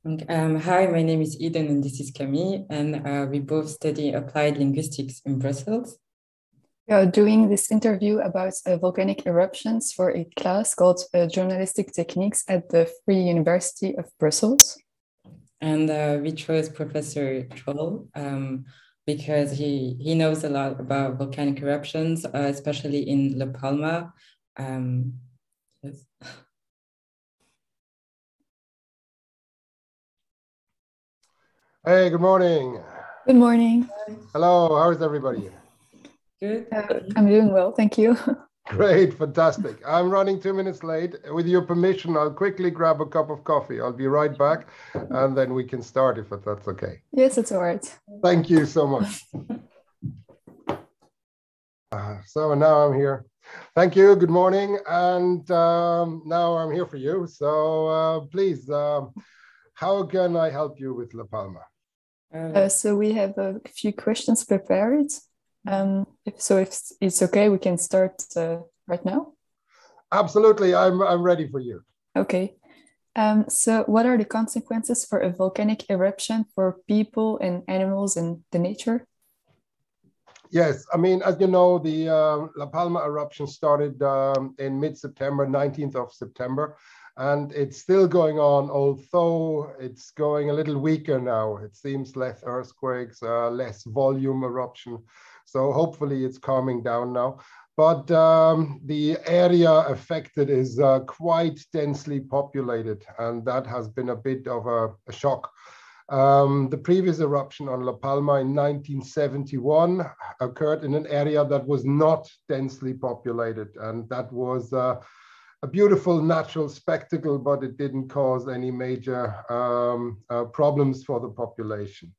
Hi, my name is Eden and this is Camille, and we both study applied linguistics in Brussels. We are doing this interview about volcanic eruptions for a class called Journalistic Techniques at the Vrije Universiteit Brussel. And we chose Professor Troll because he knows a lot about volcanic eruptions, especially in La Palma. Yes. Hey, good morning. Good morning. Hello, how is everybody? Good. I'm doing well, thank you. Great, fantastic. I'm running 2 minutes late. With your permission, I'll quickly grab a cup of coffee. I'll be right back, and then we can start if that's okay. Yes, it's all right. Thank you so much. So now I'm here. Thank you, good morning. And now I'm here for you. So please, how can I help you with La Palma? So we have a few questions prepared. If it's okay, we can start right now. Absolutely, I'm ready for you. Okay. So what are the consequences for a volcanic eruption for people and animals in the nature? Yes, I mean, as you know, the La Palma eruption started in mid-September, 19th of September. And it's still going on, although it's going a little weaker now. It seems less earthquakes, less volume eruption. So hopefully it's calming down now. But the area affected is quite densely populated, and that has been a bit of a shock. The previous eruption on La Palma in 1971 occurred in an area that was not densely populated, and that was a beautiful natural spectacle, but it didn't cause any major problems for the population.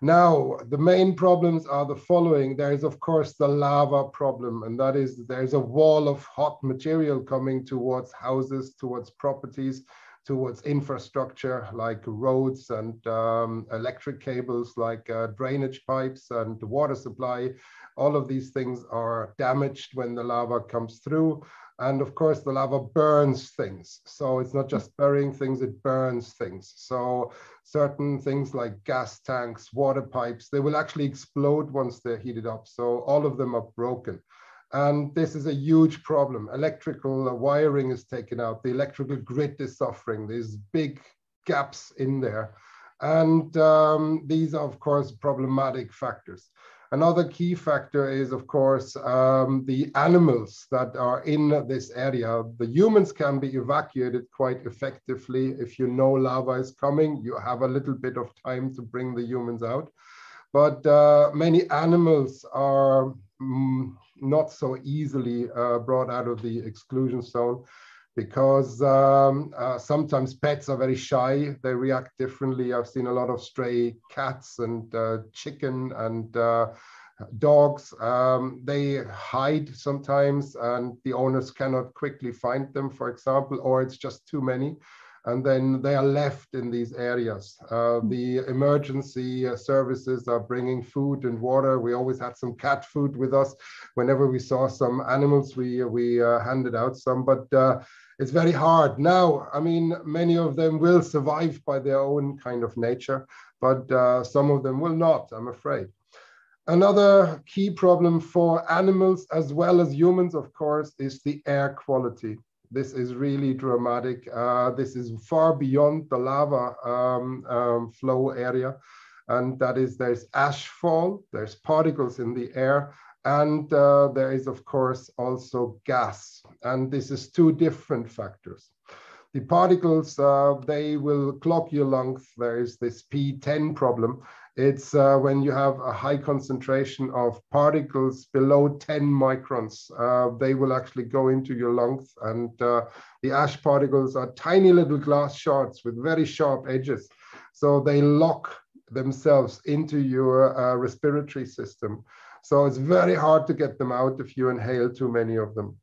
Now, the main problems are the following. There is, of course, the lava problem, and that is there's a wall of hot material coming towards houses, towards properties, towards infrastructure like roads and electric cables like drainage pipes and water supply. All of these things are damaged when the lava comes through. And of course, the lava burns things. So it's not just burying things, it burns things. So certain things like gas tanks, water pipes, they will actually explode once they're heated up. So all of them are broken. And this is a huge problem. Electrical wiring is taken out. The electrical grid is suffering. There's big gaps in there. And these are, of course, problematic factors. Another key factor is, of course, the animals that are in this area. The humans can be evacuated quite effectively. If you know lava is coming, you have a little bit of time to bring the humans out. But many animals are not so easily brought out of the exclusion zone, because sometimes pets are very shy. They react differently. I've seen a lot of stray cats and chicken and dogs. They hide sometimes, and the owners cannot quickly find them, for example, or it's just too many. And then they are left in these areas. The emergency services are bringing food and water. We always had some cat food with us. Whenever we saw some animals, we handed out some, but it's very hard. Now, I mean, many of them will survive by their own kind of nature, but some of them will not, I'm afraid. Another key problem for animals as well as humans, of course, is the air quality. This is really dramatic. This is far beyond the lava flow area. And that is, there's ash fall, there's particles in the air, and there is, of course, also gas. And this is two different factors. The particles, they will clog your lungs. There is this P10 problem. It's when you have a high concentration of particles below 10 microns, they will actually go into your lungs. And the ash particles are tiny little glass shards with very sharp edges. So they lock themselves into your respiratory system. So it's very hard to get them out if you inhale too many of them.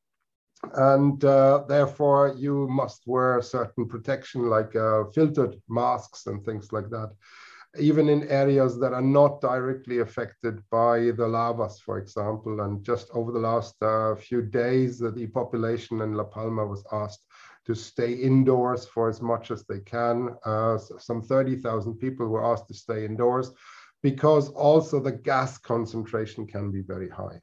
And therefore, you must wear certain protection like filtered masks and things like that, even in areas that are not directly affected by the lavas, for example. And just over the last few days, the population in La Palma was asked to stay indoors for as much as they can. Some 30,000 people were asked to stay indoors because also the gas concentration can be very high.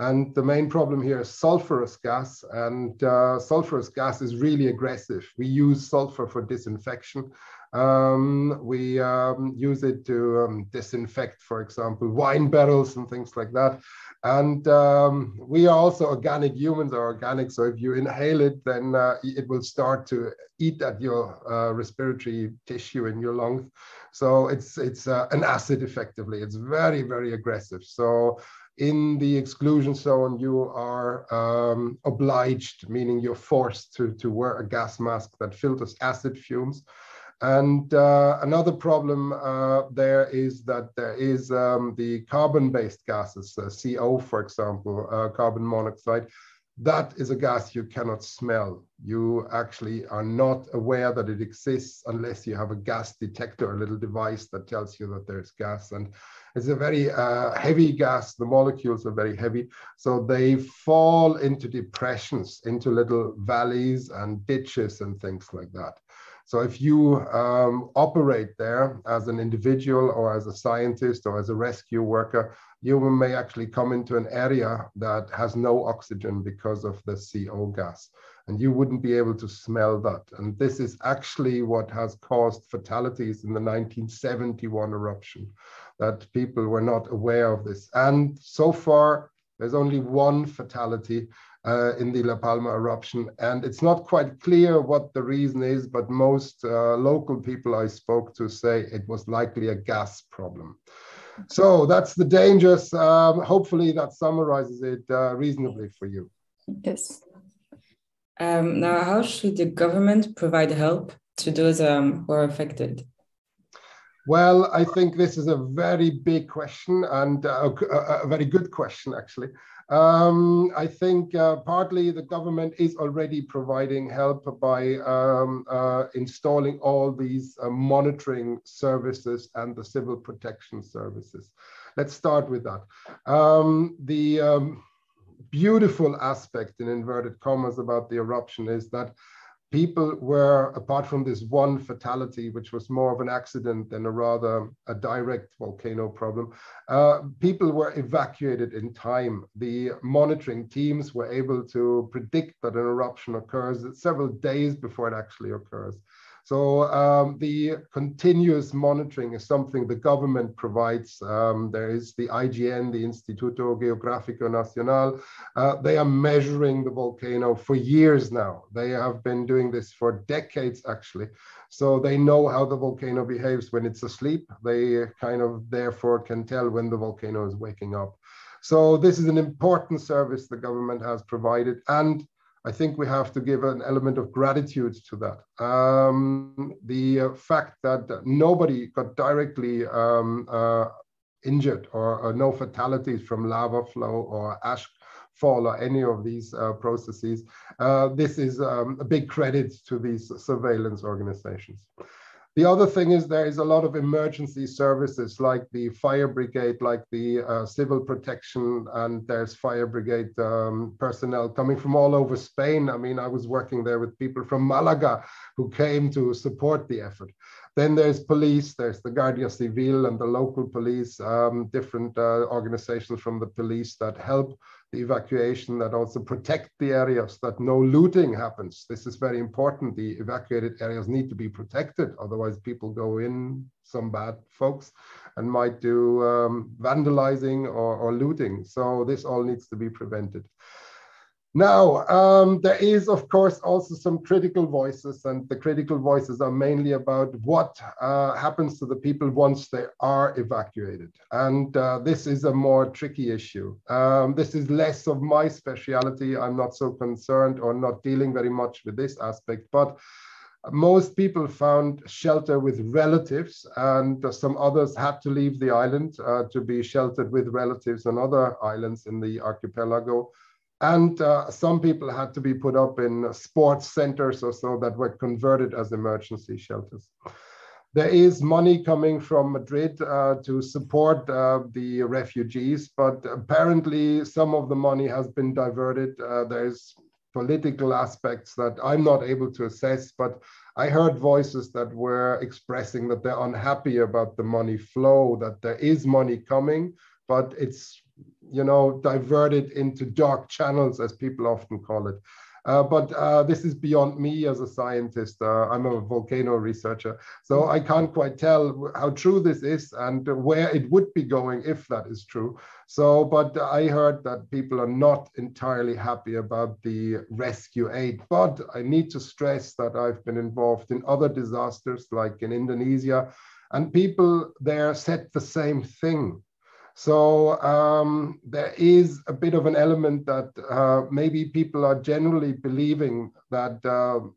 And the main problem here is sulfurous gas, and sulfurous gas is really aggressive. We use sulfur for disinfection. We use it to disinfect, for example, wine barrels and things like that. And we are also organic, humans are organic. So if you inhale it, then it will start to eat at your respiratory tissue in your lungs. So it's an acid effectively. It's very, very aggressive. So in the exclusion zone, you are obliged, meaning you're forced to wear a gas mask that filters acid fumes. And another problem there is that there is the carbon-based gases, CO, for example, carbon monoxide. That is a gas you cannot smell. You actually are not aware that it exists unless you have a gas detector, a little device that tells you that there's gas. And it's a very heavy gas. The molecules are very heavy. So they fall into depressions, into little valleys and ditches and things like that. So if you operate there as an individual or as a scientist or as a rescue worker, you may actually come into an area that has no oxygen because of the CO gas, and you wouldn't be able to smell that. And this is actually what has caused fatalities in the 1971 eruption, that people were not aware of this. And so far, there's only one fatality in the La Palma eruption, and it's not quite clear what the reason is, but most local people I spoke to say it was likely a gas problem. So that's the dangers. Hopefully that summarizes it reasonably for you. Yes. Now, how should the government provide help to those who are affected? Well, I think this is a very big question, and a very good question, actually. I think partly the government is already providing help by installing all these monitoring services and the civil protection services. Let's start with that. The beautiful aspect, in inverted commas, about the eruption is that people were, apart from this one fatality, which was more of an accident than a direct volcano problem, people were evacuated in time. The monitoring teams were able to predict that an eruption occurs several days before it actually occurs. So the continuous monitoring is something the government provides. There is the IGN, the Instituto Geográfico Nacional. They are measuring the volcano for years now. They have been doing this for decades, actually. So they know how the volcano behaves when it's asleep. They kind of therefore can tell when the volcano is waking up. So this is an important service the government has provided, and I think we have to give an element of gratitude to that. The fact that nobody got directly injured or no fatalities from lava flow or ash fall or any of these processes, this is a big credit to these surveillance organizations. The other thing is there is a lot of emergency services like the fire brigade, like the civil protection, and there's fire brigade personnel coming from all over Spain. I mean, I was working there with people from Malaga who came to support the effort. Then there's police, there's the Guardia Civil and the local police, different organizations from the police that help the evacuation, that also protect the areas, that no looting happens. This is very important. The evacuated areas need to be protected. Otherwise, people go in, some bad folks, and might do vandalizing or looting. So this all needs to be prevented. Now, there is, of course, also some critical voices, and the critical voices are mainly about what happens to the people once they are evacuated. And this is a more tricky issue. This is less of my specialty. I'm not so concerned or not dealing very much with this aspect, but most people found shelter with relatives, and some others had to leave the island to be sheltered with relatives on other islands in the archipelago. And some people had to be put up in sports centers or so that were converted as emergency shelters. There is money coming from Madrid to support the refugees, but apparently some of the money has been diverted. There's political aspects that I'm not able to assess, but I heard voices that were expressing that they're unhappy about the money flow, that there is money coming, but it's, you know, diverted into dark channels, as people often call it. But this is beyond me as a scientist. I'm a volcano researcher, so I can't quite tell how true this is and where it would be going if that is true. So, but I heard that people are not entirely happy about the rescue aid. But I need to stress that I've been involved in other disasters, like in Indonesia, and people there said the same thing. So there is a bit of an element that maybe people are generally believing that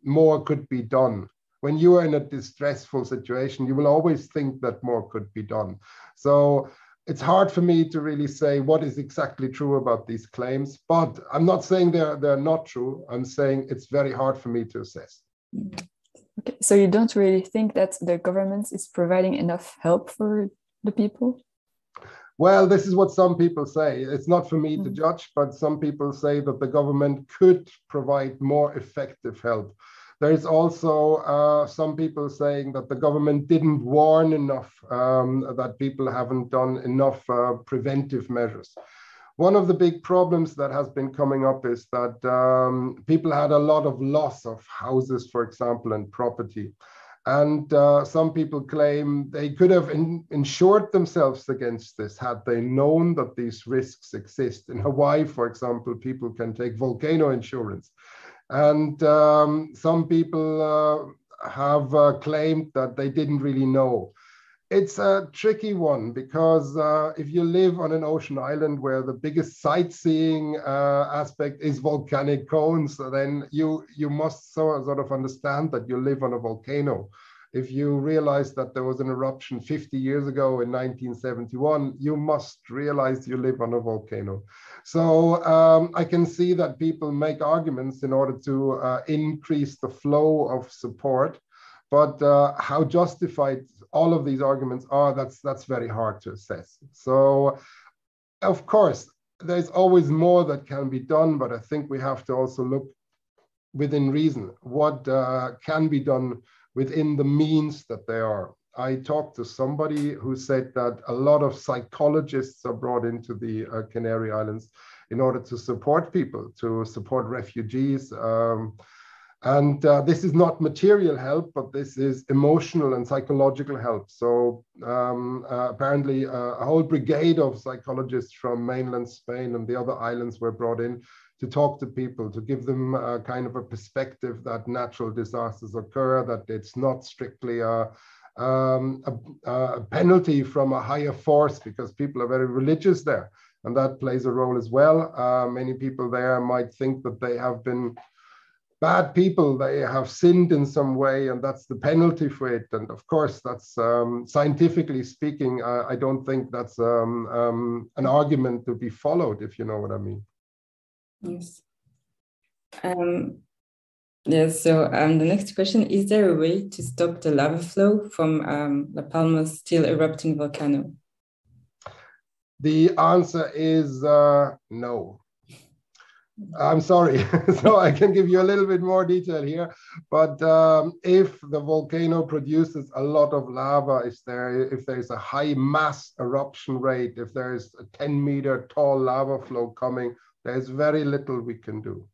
more could be done. When you are in a distressful situation, you will always think that more could be done. So it's hard for me to really say what is exactly true about these claims, but I'm not saying they're not true. I'm saying it's very hard for me to assess. Okay, so you don't really think that the government is providing enough help for the people? Well, this is what some people say. It's not for me to judge, but some people say that the government could provide more effective help. There is also some people saying that the government didn't warn enough, that people haven't done enough preventive measures. One of the big problems that has been coming up is that people had a lot of loss of houses, for example, and property. And some people claim they could have insured themselves against this had they known that these risks exist. In Hawaii, for example, people can take volcano insurance. And some people have claimed that they didn't really know. It's a tricky one because if you live on an ocean island where the biggest sightseeing aspect is volcanic cones, then you must sort of understand that you live on a volcano. If you realize that there was an eruption 50 years ago in 1971, you must realize you live on a volcano. So I can see that people make arguments in order to increase the flow of support. But how justified all of these arguments are, that's very hard to assess. So, of course, there's always more that can be done, but I think we have to also look within reason. What can be done within the means that there are. I talked to somebody who said that a lot of psychologists are brought into the Canary Islands in order to support people, to support refugees. And this is not material help, but this is emotional and psychological help. So apparently a whole brigade of psychologists from mainland Spain and the other islands were brought in to talk to people, to give them kind of a perspective that natural disasters occur, that it's not strictly a penalty from a higher force, because people are very religious there. And that plays a role as well. Many people there might think that they have been bad people, they have sinned in some way, and that's the penalty for it. And of course, that's scientifically speaking, I don't think that's an argument to be followed, if you know what I mean. Yes. Yes, so the next question, is there a way to stop the lava flow from La Palma's still erupting volcano? The answer is no. I'm sorry. So I can give you a little bit more detail here, but if the volcano produces a lot of lava, if there's a high mass eruption rate, if there is a 10-meter tall lava flow coming, there's very little we can do.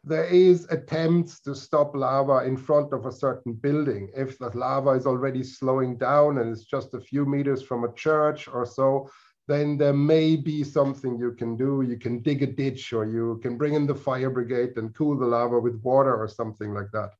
There is attempts to stop lava in front of a certain building. If the lava is already slowing down and it's just a few meters from a church or so, then there may be something you can do. You can dig a ditch, or you can bring in the fire brigade and cool the lava with water or something like that.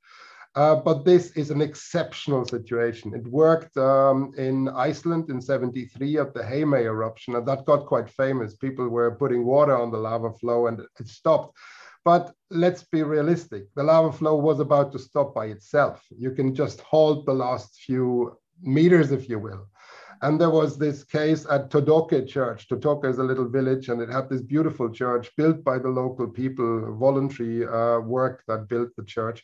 But this is an exceptional situation. It worked in Iceland in '73 at the Palma Eruption, and that got quite famous. People were putting water on the lava flow and it stopped. But let's be realistic. The lava flow was about to stop by itself. You can just halt the last few meters, if you will. And there was this case at Todoke Church. Todoke is a little village, and it had this beautiful church built by the local people, voluntary work that built the church.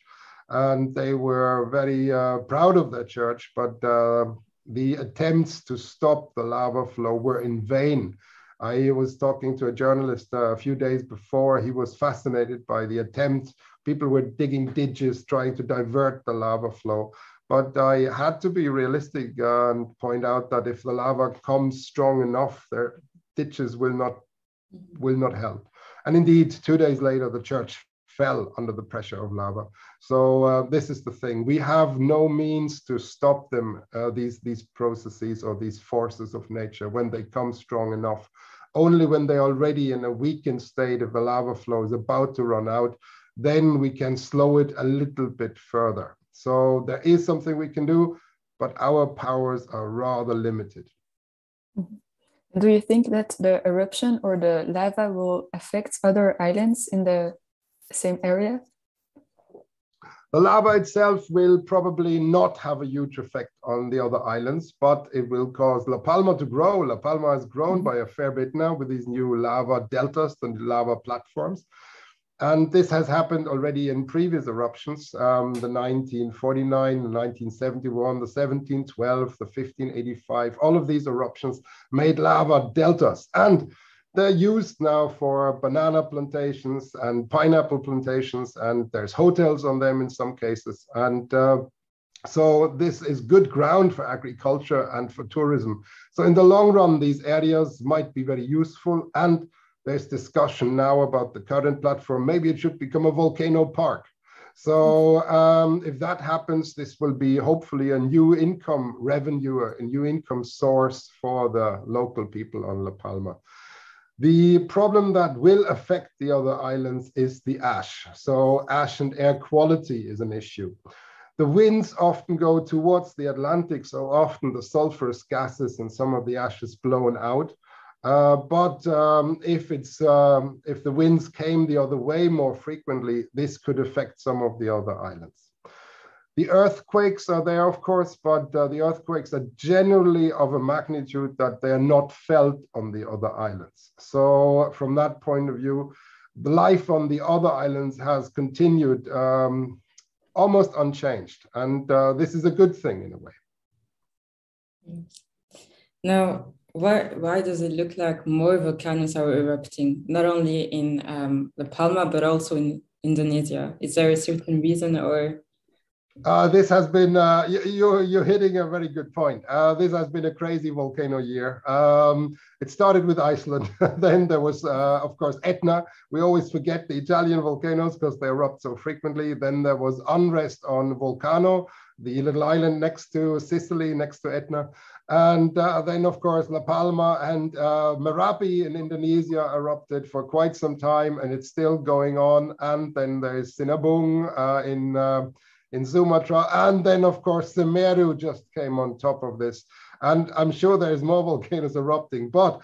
And they were very proud of their church, but the attempts to stop the lava flow were in vain. I was talking to a journalist a few days before. He was fascinated by the attempt. People were digging ditches, trying to divert the lava flow. But I had to be realistic and point out that if the lava comes strong enough, their ditches will not help. And indeed, 2 days later, the church fell under the pressure of lava. So this is the thing. We have no means to stop them, these processes or these forces of nature when they come strong enough. Only when they're already in a weakened state, if the lava flow is about to run out, then we can slow it a little bit further. So there is something we can do, but our powers are rather limited. Do you think that the eruption or the lava will affect other islands in the same area? The lava itself will probably not have a huge effect on the other islands, but it will cause La Palma to grow. La Palma has grown by a fair bit now with these new lava deltas and lava platforms. And this has happened already in previous eruptions, the 1949, the 1971, the 1712, the 1585. All of these eruptions made lava deltas. And they're used now for banana plantations and pineapple plantations, and there's hotels on them in some cases. And so this is good ground for agriculture and for tourism. So in the long run, these areas might be very useful. And there's discussion now about the current platform. Maybe it should become a volcano park. So if that happens, this will be hopefully a new income revenue, a new income source for the local people on La Palma. The problem that will affect the other islands is the ash. So ash and air quality is an issue. The winds often go towards the Atlantic, so often the sulfurous gases and some of the ash is blown out. But if the winds came the other way more frequently, this could affect some of the other islands. The earthquakes are there, of course, but the earthquakes are generally of a magnitude that they are not felt on the other islands. So from that point of view, the life on the other islands has continued almost unchanged. And this is a good thing in a way. Now, why does it look like more volcanoes are erupting, not only in La Palma, but also in Indonesia? Is there a certain reason or? This has been, you're hitting a very good point. This has been a crazy volcano year. It started with Iceland. Then there was, of course, Etna. We always forget the Italian volcanoes because they erupt so frequently. Then there was unrest on Volcano, the little island next to Sicily, next to Etna. And then, of course, La Palma and Merapi in Indonesia erupted for quite some time, and it's still going on. And then there's Sinabung in Sumatra. And then, of course, Semeru just came on top of this. And I'm sure there's more volcanoes erupting. But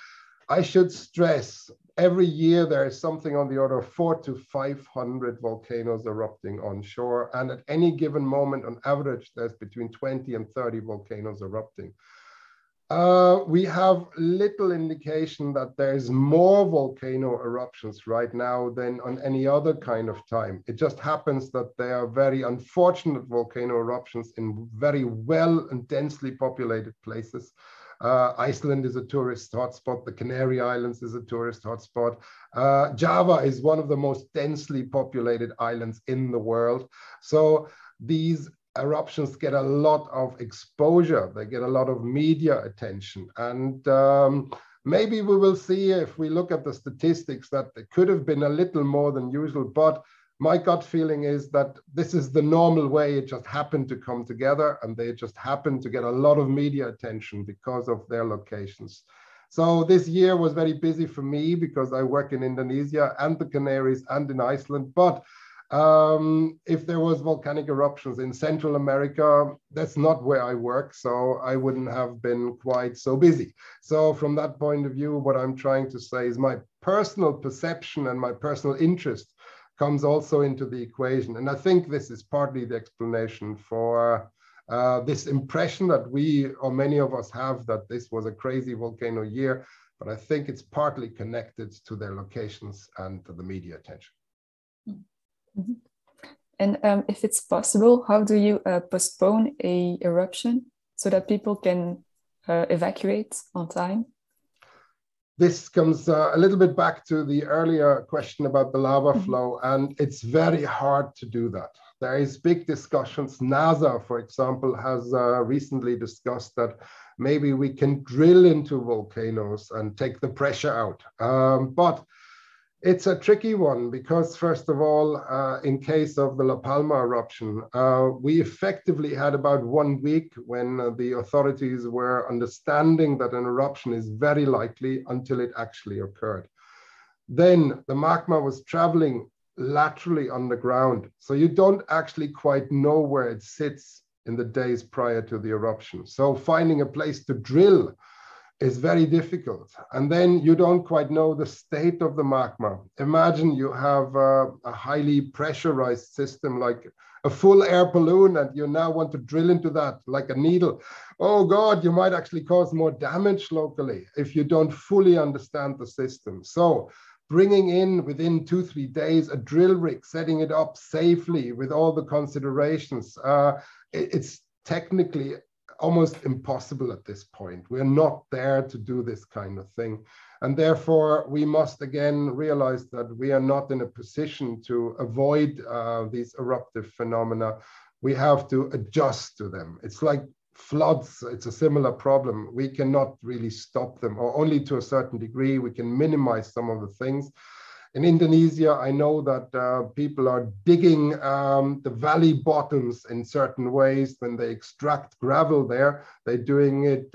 I should stress, every year there is something on the order of 400 to 500 volcanoes erupting onshore. And at any given moment, on average, there's between 20 and 30 volcanoes erupting. We have little indication that there's more volcano eruptions right now than on any other kind of time. It just happens that there are very unfortunate volcano eruptions in very well and densely populated places. Iceland is a tourist hotspot. The Canary Islands is a tourist hotspot. Java is one of the most densely populated islands in the world. So these eruptions get a lot of exposure. They get a lot of media attention. And maybe we will see, if we look at the statistics, that it could have been a little more than usual. But my gut feeling is that this is the normal way. It just happened to come together, and they just happened to get a lot of media attention because of their locations. So this year was very busy for me because I work in Indonesia and the Canaries and in Iceland. But if there was volcanic eruptions in Central America, that's not where I work, so I wouldn't have been quite so busy. So from that point of view, what I'm trying to say is my personal perception and my personal interest comes also into the equation. And I think this is partly the explanation for this impression that we, or many of us, have that this was a crazy volcano year, but I think it's partly connected to their locations and to the media attention. Mm-hmm. And if it's possible, how do you postpone a eruption so that people can evacuate on time? this comes a little bit back to the earlier question about the lava flow, and it's very hard to do that. There is big discussions. NASA, for example, has recently discussed that maybe we can drill into volcanoes and take the pressure out. But it's a tricky one because, first of all, in case of the La Palma eruption, we effectively had about 1 week when the authorities were understanding that an eruption is very likely until it actually occurred. Then the magma was traveling laterally underground, so you don't actually quite know where it sits in the days prior to the eruption. So finding a place to drill is very difficult. And then you don't quite know the state of the magma. Imagine you have a highly pressurized system like a full air balloon, and you now want to drill into that like a needle. Oh God, you might actually cause more damage locally if you don't fully understand the system. So bringing in within 2-3 days a drill rig, setting it up safely with all the considerations, it's technically almost impossible at this point. We're not there to do this kind of thing. And therefore, we must again realize that we are not in a position to avoid these eruptive phenomena. We have to adjust to them. It's like floods, it's a similar problem. We cannot really stop them, or only to a certain degree. We can minimize some of the things. In Indonesia, I know that people are digging the valley bottoms in certain ways. When they extract gravel there, they're doing it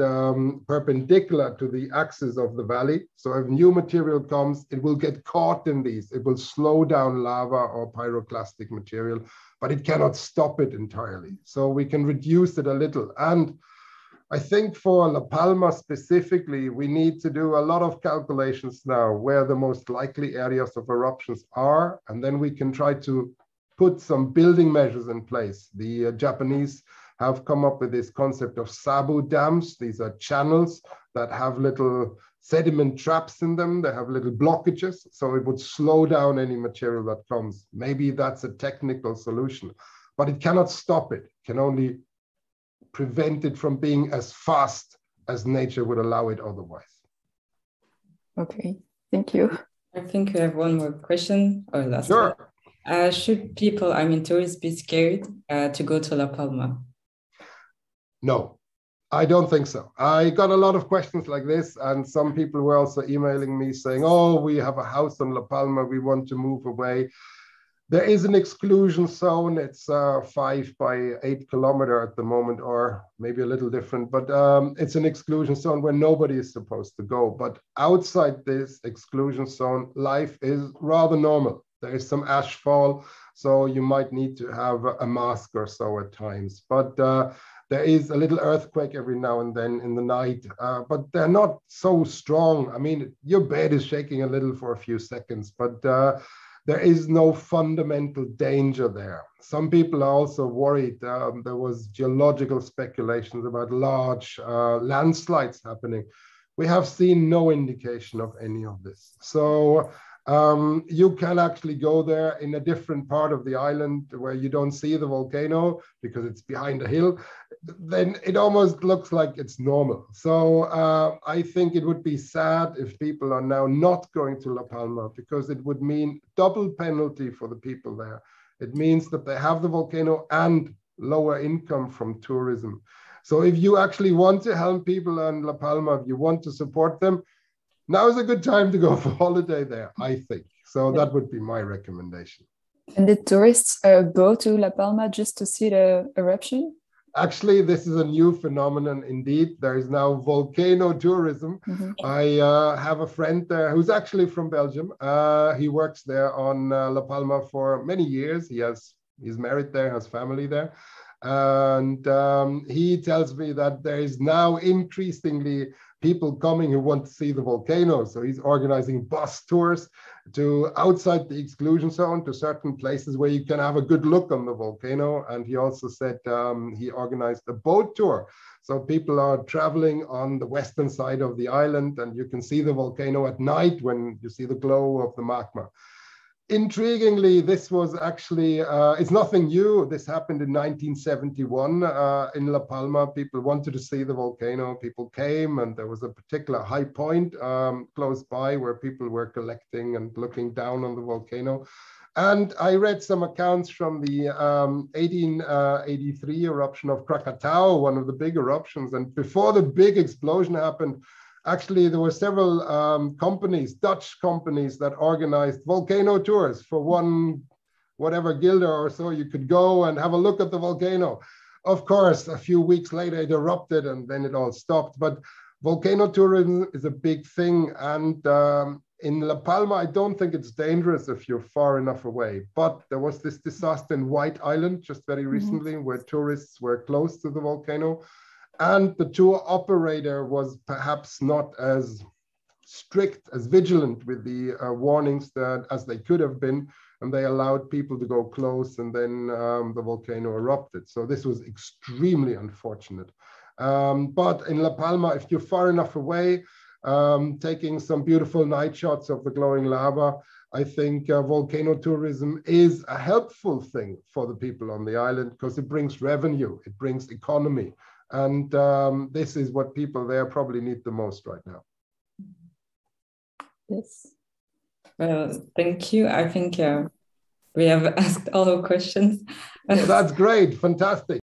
perpendicular to the axis of the valley. So if new material comes, it will get caught in these. It will slow down lava or pyroclastic material, but it cannot stop it entirely. So we can reduce it a little. And I think for La Palma specifically, we need to do a lot of calculations now where the most likely areas of eruptions are, and then we can try to put some building measures in place. The Japanese have come up with this concept of sabu dams. These are channels that have little sediment traps in them. They have little blockages, so it would slow down any material that comes. Maybe that's a technical solution, but it cannot stop it. It can only prevent it from being as fast as nature would allow it otherwise. Okay, thank you. I think we have one more question, or last Sure. one. Should people, tourists, be scared to go to La Palma? No, I don't think so. I got a lot of questions like this, and some people were also emailing me saying, oh, we have a house on La Palma, we want to move away. There is an exclusion zone. It's 5 by 8 kilometer at the moment, or maybe a little different, but it's an exclusion zone where nobody is supposed to go. But outside this exclusion zone, life is rather normal. There is some ash fall, so you might need to have a mask or so at times. But there is a little earthquake every now and then in the night, but they're not so strong. I mean, your bed is shaking a little for a few seconds, but there is no fundamental danger there. Some people are also worried. There was geological speculations about large landslides happening. We have seen no indication of any of this. So you can actually go there in a different part of the island where you don't see the volcano because it's behind a hill. Then it almost looks like it's normal. So I think it would be sad if people are now not going to La Palma, because it would mean double penalty for the people there. It means that they have the volcano and lower income from tourism. So if you actually want to help people in La Palma, if you want to support them, now is a good time to go for holiday there, I think. So that would be my recommendation. And did tourists go to La Palma just to see the eruption? Actually, this is a new phenomenon indeed. There is now volcano tourism. Mm-hmm. I have a friend there who's actually from Belgium. He works there on La Palma for many years. He's married there, has family there. And he tells me that there is now increasingly people coming who want to see the volcano. So he's organizing bus tours to outside the exclusion zone to certain places where you can have a good look on the volcano. And he also said he organized a boat tour. So people are traveling on the western side of the island, and you can see the volcano at night when you see the glow of the magma. Intriguingly, this was actually, it's nothing new. This happened in 1971 in La Palma. People wanted to see the volcano. People came, and there was a particular high point close by where people were collecting and looking down on the volcano. And I read some accounts from the 1883 eruption of Krakatau, one of the big eruptions. And before the big explosion happened, actually, there were several companies, Dutch companies, that organized volcano tours for whatever guilder or so. You could go and have a look at the volcano. Of course, a few weeks later, it erupted and then it all stopped. But volcano tourism is a big thing. And in La Palma, I don't think it's dangerous if you're far enough away. But there was this disaster in White Island just very recently, where tourists were close to the volcano. And the tour operator was perhaps not as strict, as vigilant with the warnings as they could have been, and they allowed people to go close, and then the volcano erupted. So this was extremely unfortunate. But in La Palma, if you're far enough away, taking some beautiful night shots of the glowing lava, I think volcano tourism is a helpful thing for the people on the island, because it brings revenue, it brings economy. And this is what people there probably need the most right now. Yes. Well, thank you. I think we have asked all our questions. Well, that's great. Fantastic.